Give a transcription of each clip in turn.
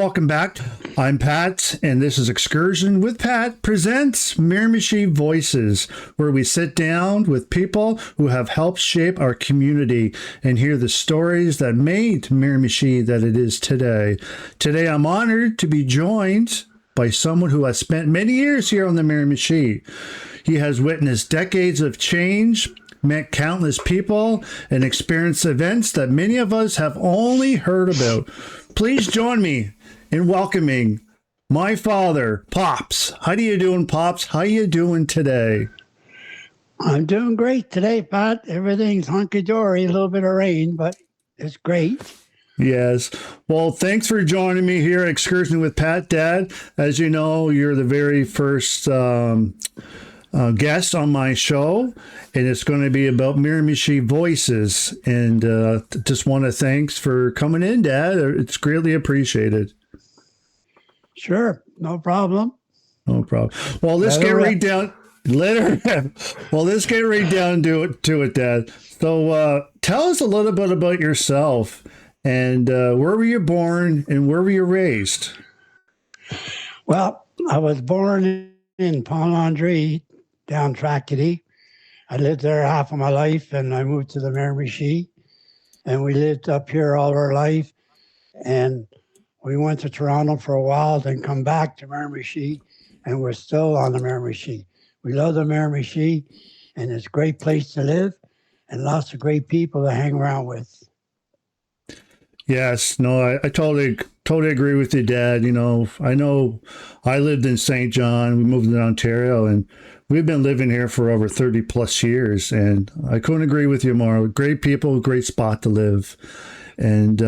welcome back. I'm Pat, and this is Excursion with Pat presents Miramichi Voices, where we sit down with people who have helped shape our community and hear the stories that made Miramichi that it is today. Today, I'm honored to be joined by someone who has spent many years here on the Miramichi. He has witnessed decades of change, met countless people, and experienced events that many of us have only heard about. Please join me in welcoming my father, Pops. How do you doing, Pops? How you doing today? I'm doing great today, Pat. Everything's hunky-dory, a little bit of rain, but it's great. Yes. Well, thanks for joining me here at Excursion with Pat, Dad. As you know, you're the very first guest on my show, and it's going to be about Miramichi Voices. And just want to thanks for coming in, Dad. It's greatly appreciated. Sure, no problem. No problem. Well, let's get right down. Well, let's get right down to it, Dad. So, tell us a little bit about yourself, and where were you born, and where were you raised? Well, I was born in Pont Andre, down Tracadie. I lived there half of my life, and I moved to the Miramichi, and we lived up here all our life. And we went to Toronto for a while, then come back to Miramichi, and we're still on the Miramichi. We love the Miramichi, and it's a great place to live, and lots of great people to hang around with. Yes, no, I totally agree with you, Dad. You know I lived in St. John. We moved to Ontario, and we've been living here for over 30 plus years, and I couldn't agree with you more. Great people, great spot to live. And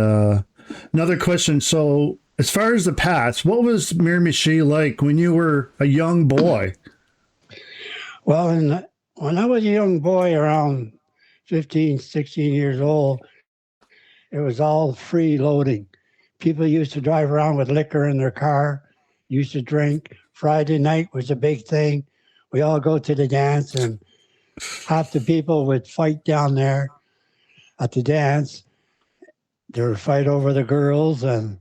another question. So as far as the past, what was Miramichi like when you were a young boy? Well, when I was a young boy, around 15, 16 years old, it was all free loading. People used to drive around with liquor in their car, used to drink. Friday night was a big thing. We all go to the dance, and half the people would fight down there at the dance. They would fight over the girls, and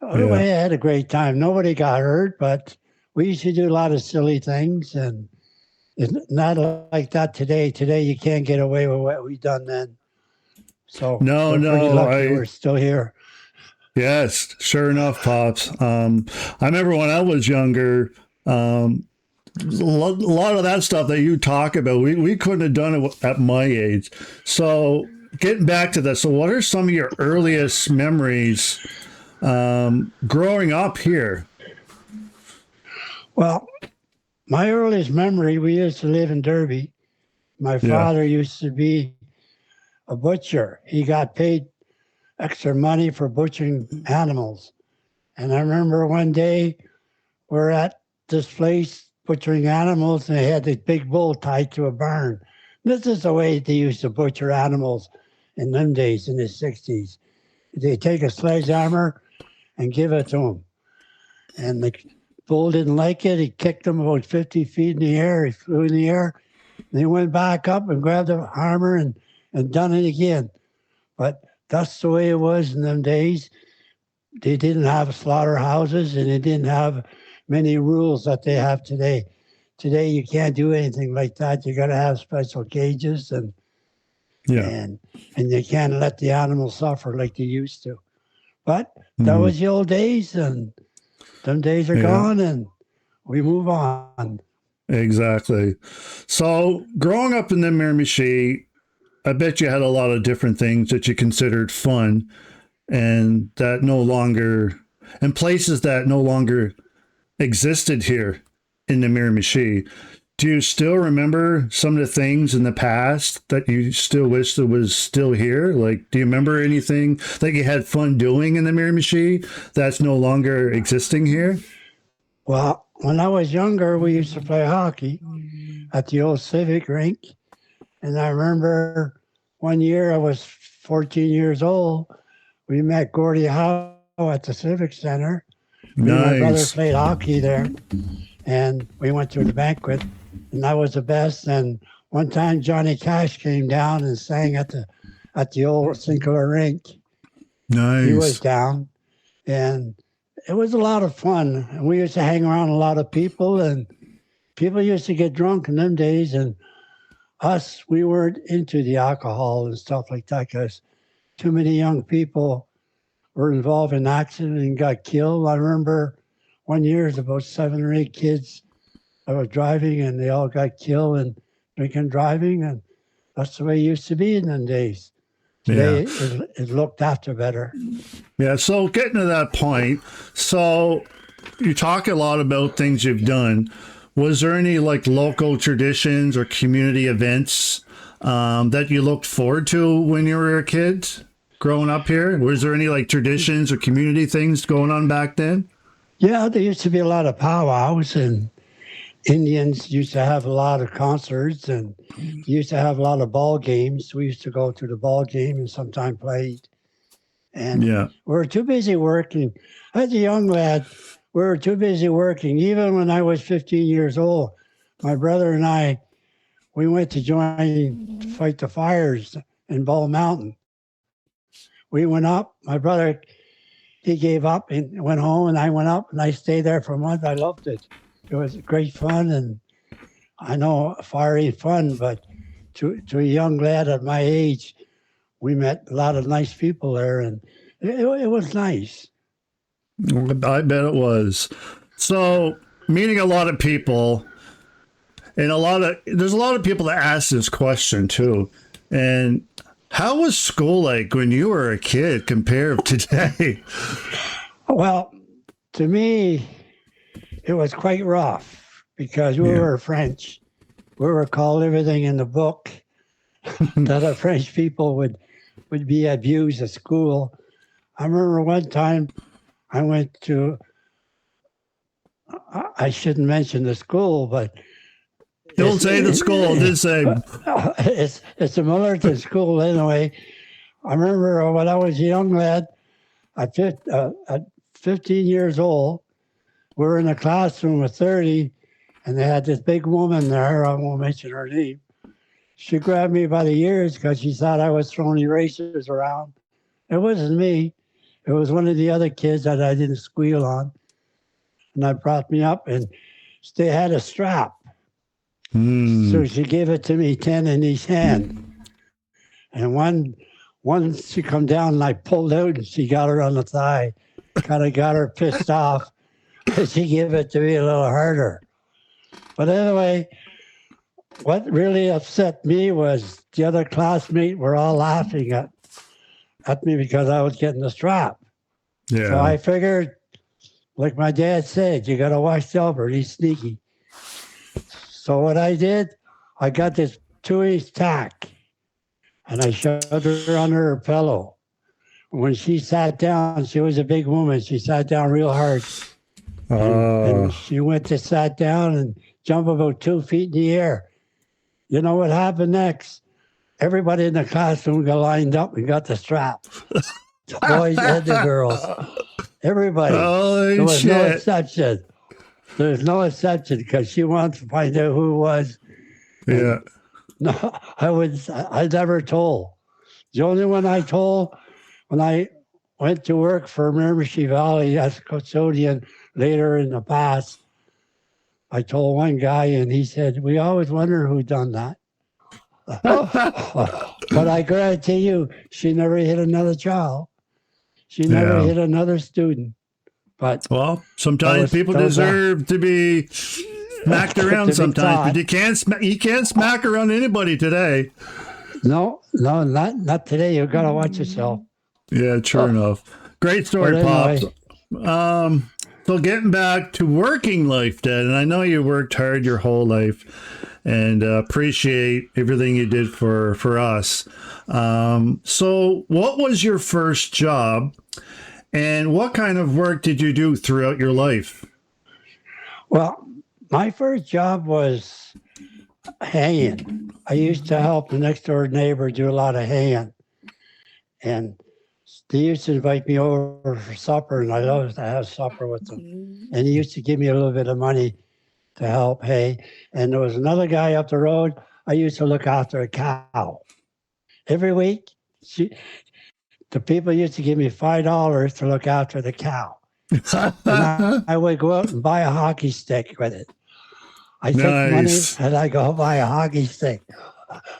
we had a great time. Nobody got hurt, but we used to do a lot of silly things, and it's not like that today. Today, you can't get away with what we done then. So we're pretty lucky we're still here. Yes, sure enough, Pops. I remember when I was younger, a lot of that stuff that you talk about, we couldn't have done it at my age. So getting back to that, so what are some of your earliest memories growing up here? Well, my earliest memory, we used to live in Derby. My father used to be a butcher. He got paid extra money for butchering animals. And I remember one day we're at this place butchering animals, and they had this big bull tied to a barn. This is the way they used to butcher animals in them days, in the 60s. They take a sledgehammer and give it to him. And the bull didn't like it. He kicked him about 50 feet in the air. He flew in the air. And he went back up and grabbed the hammer and done it again. But that's the way it was in them days. They didn't have slaughterhouses, and they didn't have many rules that they have today. Today, you can't do anything like that. You got to have special cages, and you can't let the animals suffer like they used to. But that was the old days, and them days are gone, and we move on. Exactly. So growing up in the Miramichi, I bet you had a lot of different things that you considered fun, and that no longer, and places that no longer existed here in the Miramichi. Do you still remember some of the things in the past that you still wish that was still here? Like, do you remember anything that you had fun doing in the Miramichi that's no longer existing here? Well, when I was younger, we used to play hockey at the old Civic rink. And I remember one year, I was 14 years old. We met Gordie Howe at the Civic Center. Me and my brother played hockey there. And we went to the banquet, and that was the best. And one time, Johnny Cash came down and sang at the old Sinclair rink. Nice. He was down, and it was a lot of fun. And we used to hang around a lot of people, and people used to get drunk in them days. And us, we weren't into the alcohol and stuff like that because too many young people were involved in accident and got killed. I remember one year, it was about 7 or 8 kids that were driving, and they all got killed and drinking driving. And that's the way it used to be in them days. Today, it looked after better. Yeah. So getting to that point, so you talk a lot about things you've done. Was there any like local traditions or community events that you looked forward to when you were a kid growing up here? Was there any like traditions or community things going on back then? Yeah, there used to be a lot of powwows, and Indians used to have a lot of concerts, and used to have a lot of ball games. We used to go to the ball game and sometimes play. And we were too busy working. As a young lad, we were too busy working. Even when I was 15 years old, my brother and I, we went to fight the fires in Ball Mountain. We went up. My brother, he gave up and went home, and I went up, and I stayed there for a month. I loved it. It was great fun, and I know fire ain't fun, but to a young lad at my age, we met a lot of nice people there, and it was nice. I bet it was. So meeting a lot of people, and there's a lot of people that ask this question too. And how was school like when you were a kid compared to today? Well, to me, it was quite rough because we were French. We were called everything in the book that the French people would be abused at school. I remember one time I went to, I shouldn't mention the school, but don't say the school. Just say it's a militant school anyway. I remember when I was a young lad, at 15 years old, we were in a classroom with 30, and they had this big woman there. I won't mention her name. She grabbed me by the ears because she thought I was throwing erasers around. It wasn't me. It was one of the other kids that I didn't squeal on. And I brought me up, and they had a strap. So she gave it to me, 10 in each hand. And one she come down, and I pulled out, and she got her on the thigh. Kind of got her pissed off. She gave it to me a little harder. But anyway, what really upset me was the other classmates were all laughing at me because I was getting the strap. Yeah. So I figured, like my dad said, you got to watch Silver. He's sneaky. So what I did, I got this 2-inch tack, and I shoved her under her pillow. When she sat down, she was a big woman. She sat down real hard. And she sat down and jumped about 2 feet in the air. You know what happened next? Everybody in the classroom got lined up and got the strap. The boys and the girls. Everybody. There was no exception. There's no exception because she wanted to find out who it was. Yeah. No, I never told. The only one I told when I went to work for Miramichi Valley as a custodian later in the past, I told one guy, and he said, we always wonder who done that. But I guarantee you, she never hit another child. She never hit another student. But sometimes people deserve to be smacked around sometimes, but you can't smack around anybody today. No, not today. You got to watch yourself. Yeah, sure enough. Great story, Pops. So getting back to working life, Dad, and I know you worked hard your whole life, and appreciate everything you did for us. So what was your first job, and what kind of work did you do throughout your life? Well, my first job was hanging. I used to help the next door neighbor do a lot of hanging. And they used to invite me over for supper, and I loved to have supper with them. And he used to give me a little bit of money to help hay. And there was another guy up the road. I used to look after a cow. Every week, the people used to give me $5 to look after the cow. And I would go out and buy a hockey stick with it. I take money Nice. and I go buy a hockey stick.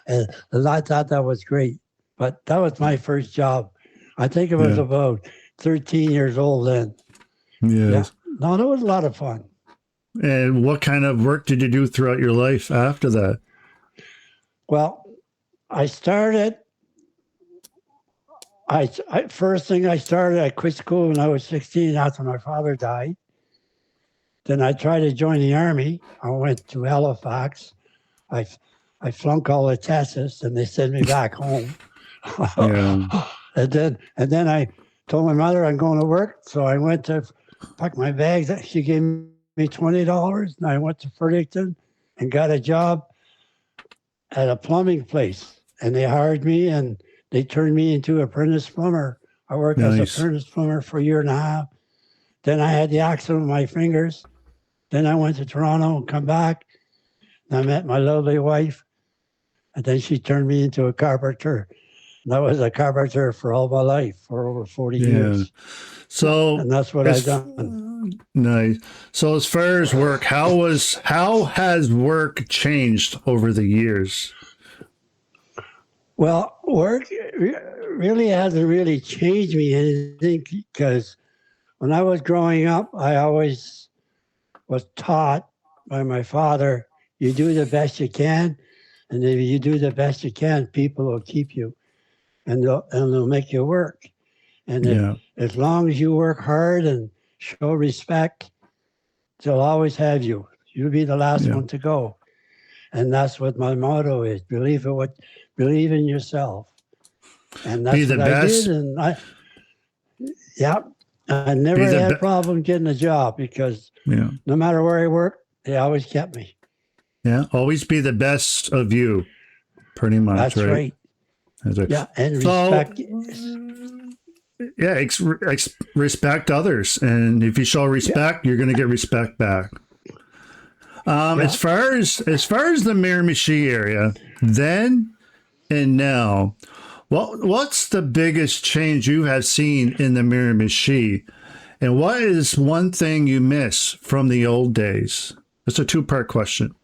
And I thought that was great. But that was my first job. I think I was Yeah. about 13 years old then. Yeah. Yes. No, that was a lot of fun. And what kind of work did you do throughout your life after that? Well, I started, first thing I started, I quit school when I was 16 after my father died. Then I tried to join the army. I went to Halifax. I flunked all the tests and they sent me back home. Yeah. and then I told my mother I'm going to work. So I went to pack my bags. She gave me $20 and I went to Fredericton and got a job at a plumbing place. And they hired me and they turned me into apprentice plumber. I worked as apprentice plumber for a year and a half. Then I had the accident with my fingers. Then I went to Toronto and come back. And I met my lovely wife. And then she turned me into a carpenter. And I was a carpenter for all my life, for over 40 years. So, and that's what I've done. Nice. So as far as work, how has work changed over the years? Well, work really hasn't really changed me anything because when I was growing up, I always was taught by my father, you do the best you can. And if you do the best you can, people will keep you and they'll make you work. And as long as you work hard and show respect, they'll always have you. You'll be the last one to go. And that's what my motto is. Believe in yourself. And that's what I did. And I never had a problem getting a job because no matter where I worked, they always kept me. Yeah, always be the best of you, pretty much. That's right. Yeah, and respect. Respect others, and if you show respect, you're going to get respect back. As far as the Miramichi area, then and now, what's the biggest change you have seen in the Miramichi, and what is one thing you miss from the old days? It's a two-part question.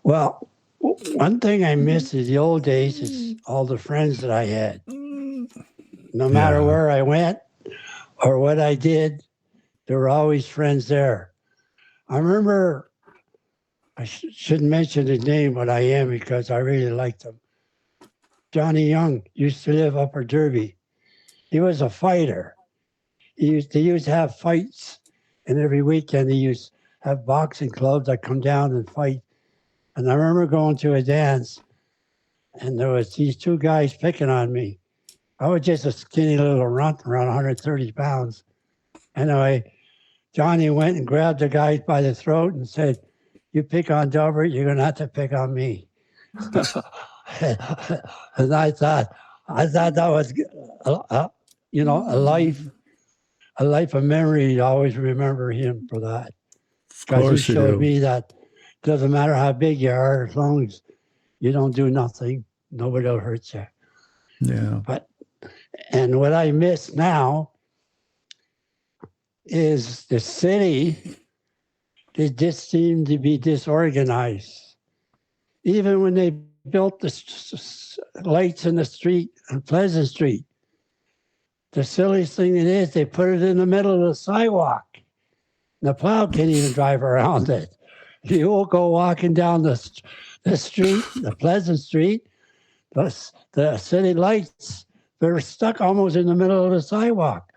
Well, one thing I miss is the old days is all the friends that I had. No matter where I went or what I did, there were always friends there. I remember, I shouldn't mention his name, but I am because I really liked him. Johnny Young used to live Upper Derby. He was a fighter. They used to have fights, and every weekend he used to have boxing clubs that come down and fight. And I remember going to a dance, and there was these two guys picking on me. I was just a skinny little runt, around 130 pounds. Anyway, Johnny went and grabbed the guy by the throat and said, "You pick on Delbert, you're going to have to pick on me." And I thought that was, a life of memory. To always remember him for that. Because he showed me that it doesn't matter how big you are, as long as you don't do nothing, nobody will hurt you. Yeah. And what I miss now is the city. They just seem to be disorganized. Even when they built the lights in the street on Pleasant Street, the silliest thing it is, they put it in the middle of the sidewalk. The plow can't even drive around it. You will go walking down the street, the Pleasant Street, the city lights, they're stuck almost in the middle of the sidewalk.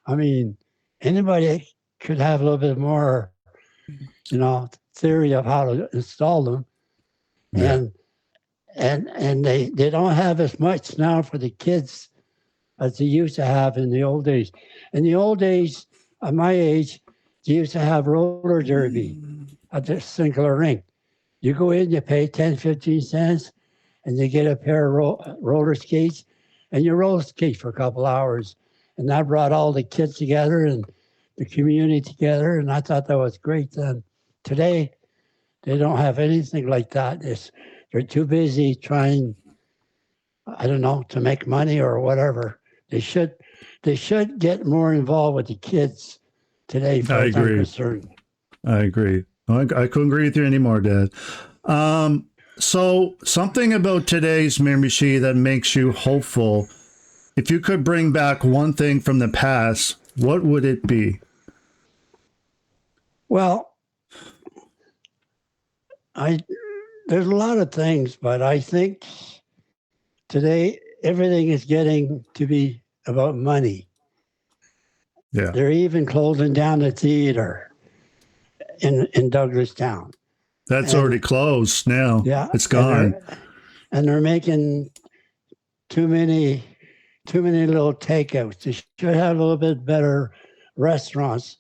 I mean, anybody could have a little bit more, theory of how to install them. Yeah. And they don't have as much now for the kids as they used to have in the old days. In the old days, at my age, they used to have roller derby at the singular ring. You go in, you pay 10, 15 cents, and you get a pair of roller skates, and you roller skate for a couple hours. And that brought all the kids together and the community together, and I thought that was great then. Today, they don't have anything like that. They're too busy trying, I don't know, to make money or whatever. They should they should get more involved with the kids today, I far as I'm agree. concerned. I agree. I couldn't agree with you anymore, Dad. So something about today's Miramichi that makes you hopeful. If you could bring back one thing from the past, what would it be? Well, I there's a lot of things, but I think today everything is getting to be about money. Yeah, They're even closing down the theater in Douglastown. that's already And closed now. yeah, It's gone. and they're making too many little takeouts. They should have a little bit better restaurants,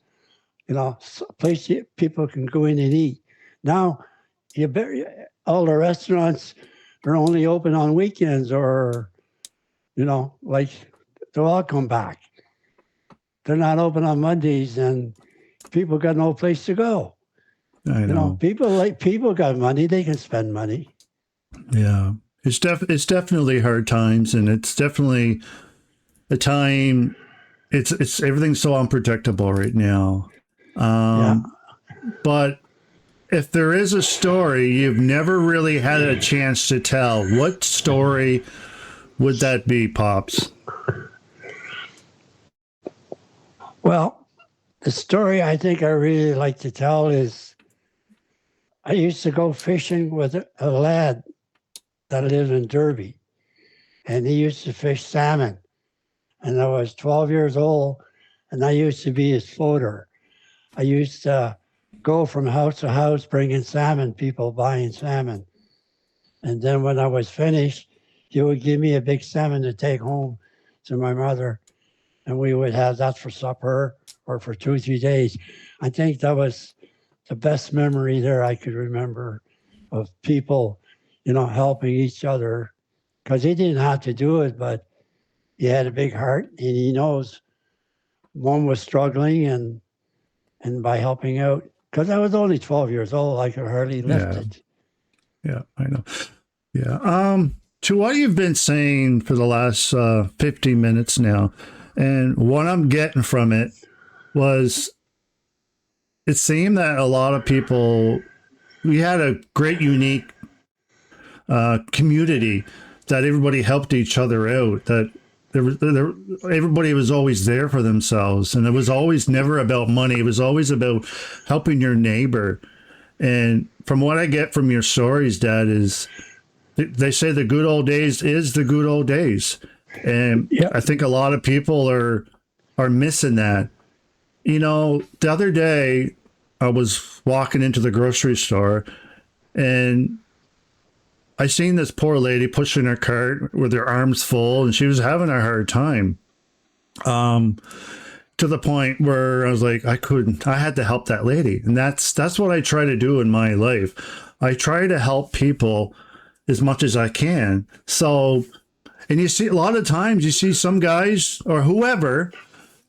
a place people can go in and eat. Now, all the restaurants are only open on weekends, or like they'll all come back. They're not open on Mondays, and people got no place to go. I know. People got money; they can spend money. Yeah, it's definitely hard times, and it's definitely a time. It's everything's so unpredictable right now. Yeah. But if there is a story you've never really had a chance to tell, what story would that be, Pops? Well, the story I think I really like to tell is I used to go fishing with a lad that lived in Derby, and he used to fish salmon. And I was 12 years old, and I used to be his floater. I used to go from house to house bringing salmon, people buying salmon. And then when I was finished, he would give me a big salmon to take home to my mother, and we would have that for supper or for 2 or 3 days. I think that was the best memory there I could remember of people, helping each other, because he didn't have to do it, but he had a big heart, and he knows one was struggling, and by helping out, because I was only 12 years old, I could hardly lift it. Yeah, I know. Yeah. To what you've been saying for the last 50 minutes now, and what I'm getting from it was it seemed that a lot of people, we had a great, unique community that everybody helped each other out, that everybody was always there for themselves, and it was always never about money. It was always about helping your neighbor. And from what I get from your stories, Dad, is they say the good old days is the good old days. And Yeah. I think a lot of people are missing that. The other day I was walking into the grocery store, and I seen this poor lady pushing her cart with her arms full, and she was having a hard time. To the point where I was like, I had to help that lady. And that's what I try to do in my life. I try to help people as much as I can. So, and you see, a lot of times you see some guys or whoever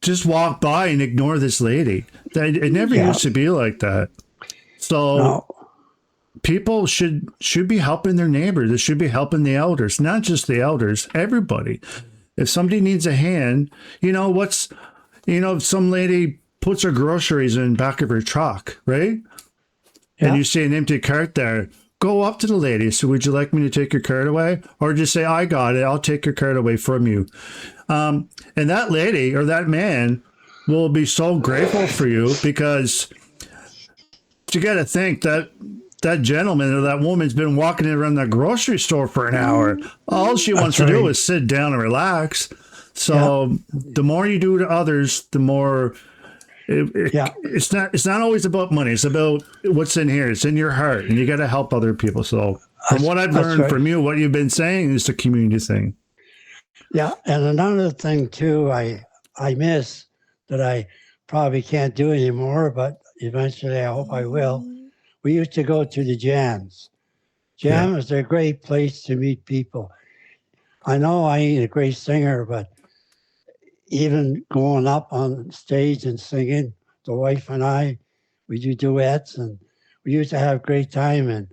just walk by and ignore this lady. It never used to be like that. So No. people should be helping their neighbors. They should be helping the elders, not just the elders, everybody. If somebody needs a hand, if some lady puts her groceries in the back of her truck, right? Yeah. And you see an empty cart there, go up to the lady. So would you like me to take your cart away? Or just say, I got it. I'll take your cart away from you. And that lady or that man will be so grateful for you, because you got to think that that gentleman or that woman's been walking around the grocery store for an hour. All she wants to do is sit down and relax. So the more you do to others, the more it's not always about money. It's about what's in here. It's in your heart, and you got to help other people. So from what I've learned from you, what you've been saying is the community thing. Yeah. And another thing too, I miss that I probably can't do anymore, but eventually I hope I will. We used to go to the jams. Jams are a great place to meet people. I know I ain't a great singer, but even going up on stage and singing, the wife and I, we do duets, and we used to have a great time. And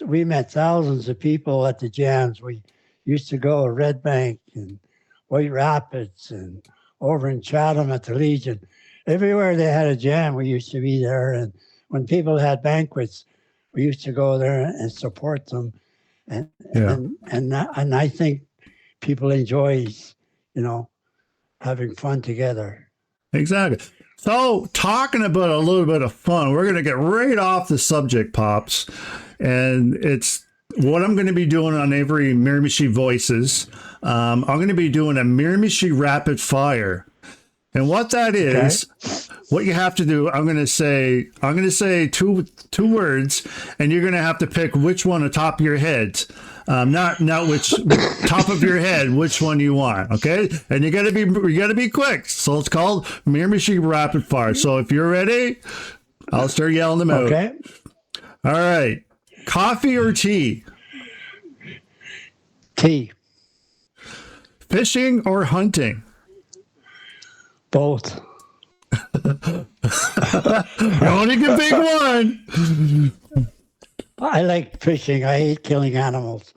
we met thousands of people at the jams. We used to go to Red Bank and White Rapids and over in Chatham at the Legion. Everywhere they had a jam, we used to be there. And when people had banquets, we used to go there and support them. And Yeah. and I think people enjoy, having fun together. Exactly. So, talking about a little bit of fun, we're going to get right off the subject, Pops. And it's what I'm going to be doing on every Miramichi Voices. I'm going to be doing a Miramichi rapid fire. And what that is, what you have to do, I'm going to say two words, and you're going to have to pick which one on top of your head. Not which top of your head, which one you want, okay? And you gotta be quick. So it's called Miramichi Rapid Fire. So if you're ready, I'll start yelling them out. Okay. All right. Coffee or tea? Tea. Fishing or hunting? Both. You only can pick one. I like fishing. I hate killing animals.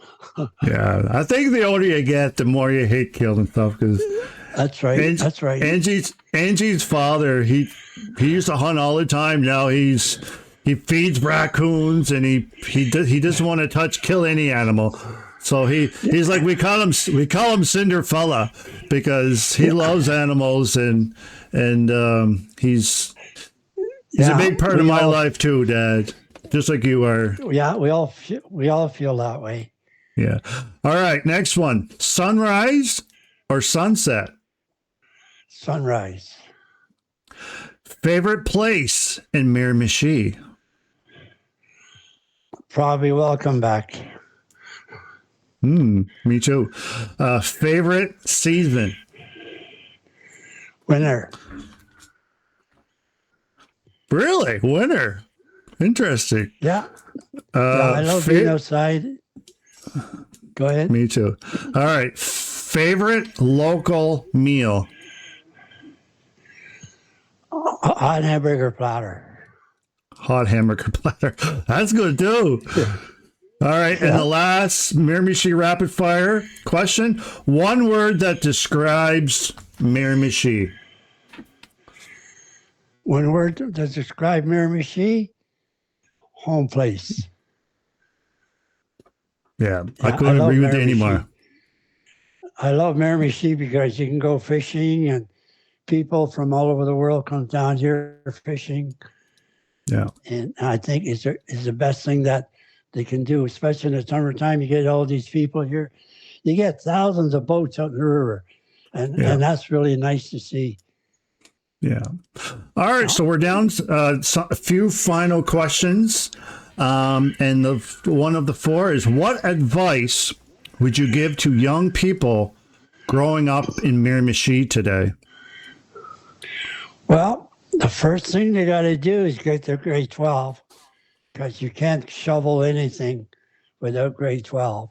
Yeah, I think the older you get, the more you hate killing stuff. Because that's right. That's right. Angie's father, he used to hunt all the time. Now he feeds raccoons, and he doesn't want to kill any animal. So he's like, we call him Cinderfella because he loves animals, and he's a big part of my life too, Dad. Just like you are. Yeah, we all feel that way. Yeah. All right. Next one: sunrise or sunset? Sunrise. Favorite place in Miramichi? Probably welcome back. Me too. Favorite season? Winter. Really? Winter. Interesting. Yeah. I love being outside. Go ahead. Me too. All right. Favorite local meal? Hot hamburger platter. Hot hamburger platter. That's good too. Yeah. All right. Yeah. And the last Miramichi rapid fire question. One word that describes Miramichi. One word that describes Miramichi? Home place. Yeah, I couldn't agree with you anymore. I love Miramichi because you can go fishing, and people from all over the world come down here fishing. Yeah, and I think it's the best thing that they can do, especially in the summertime. You get all these people here. You get thousands of boats out in the river, and that's really nice to see. Yeah. All right. So we're down a few final questions. And one of the four is, what advice would you give to young people growing up in Miramichi today? Well, the first thing they got to do is get their grade 12, because you can't shovel anything without grade 12.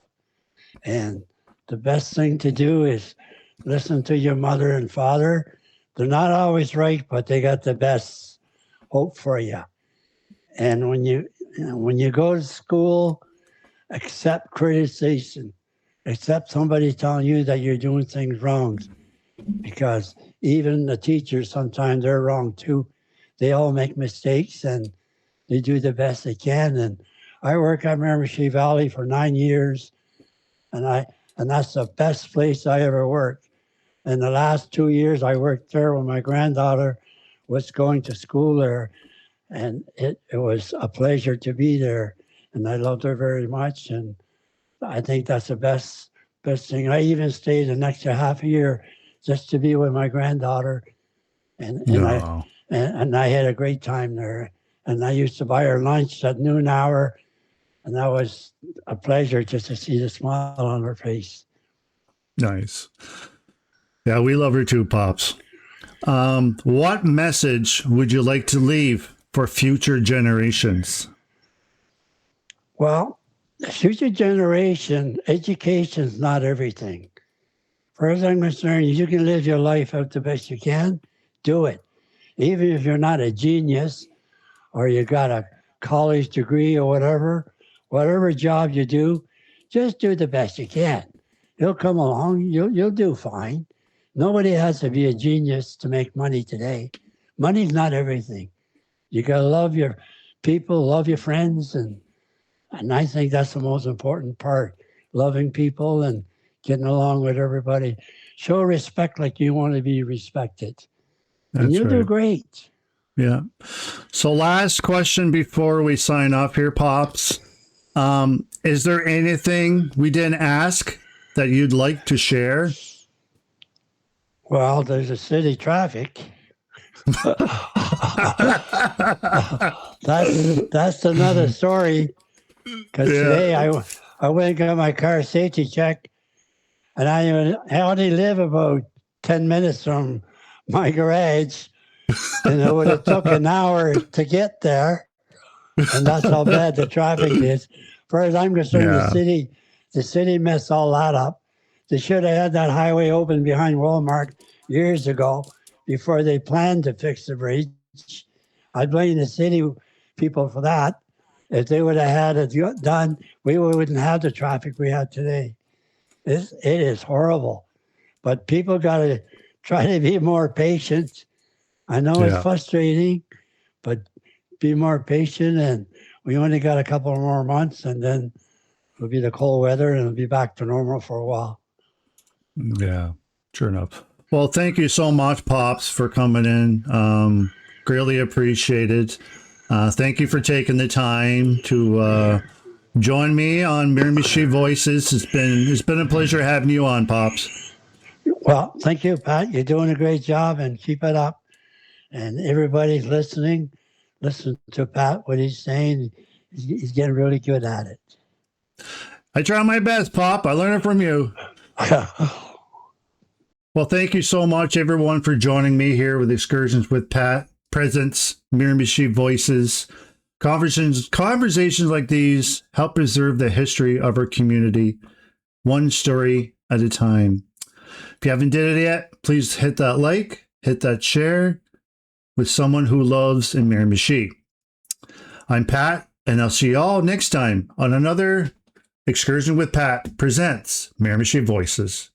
And the best thing to do is listen to your mother and father. They're not always right, but they got the best hope for you. And when you go to school, accept criticism, accept somebody telling you that you're doing things wrong, because even the teachers, sometimes they're wrong too. They all make mistakes, and they do the best they can. And I work at Miramichi Valley for 9 years, and that's the best place I ever worked. And the last 2 years I worked there when my granddaughter was going to school there. And it was a pleasure to be there. And I loved her very much. And I think that's the best thing. I even stayed an extra half a year just to be with my granddaughter. And I had a great time there. And I used to buy her lunch at noon hour. And that was a pleasure just to see the smile on her face. Nice. Yeah, we love her too, Pops. What message would you like to leave for future generations? Well, the future generation, education's not everything. As far as I'm concerned, you can live your life out the best you can, do it. Even if you're not a genius or you got a college degree or whatever job you do, just do the best you can. You'll come along, you'll do fine. Nobody has to be a genius to make money today. Money's not everything. You got to love your people, love your friends, and I think that's the most important part. Loving people and getting along with everybody. Show respect like you want to be respected. And That's you do right. great. Yeah. So last question before we sign off here, Pops. Is there anything we didn't ask that you'd like to share? Well, there's a city traffic. That's another story. Because today I went and got my car safety check, and I only live about 10 minutes from my garage, and it would have took an hour to get there, and that's how bad the traffic is. As far as I'm concerned, the city messed all that up. They should have had that highway open behind Walmart years ago before they planned to fix the bridge. I blame the city people for that. If they would have had it done, we wouldn't have the traffic we have today. It is horrible. But people got to try to be more patient. I know it's frustrating, but be more patient. And we only got a couple more months, and then it'll be the cold weather, and it'll be back to normal for a while. Yeah, sure enough. Well, thank you so much, Pops, for coming in. Greatly appreciated. Thank you for taking the time to join me on Miramichi Voices. It's been a pleasure having you on, Pops. Well, thank you, Pat. You're doing a great job, and keep it up. And everybody's listening. Listen to Pat, what he's saying. He's getting really good at it. I try my best, Pop. I learn it from you. Well, thank you so much, everyone, for joining me here with Excursions with Pat. Presents, Miramichi Voices. Conversations like these help preserve the history of our community, one story at a time. If you haven't did it yet, please hit that like, hit that share with someone who loves in Miramichi. I'm Pat, and I'll see you all next time on another Excursion with Pat presents Miramichi Voices.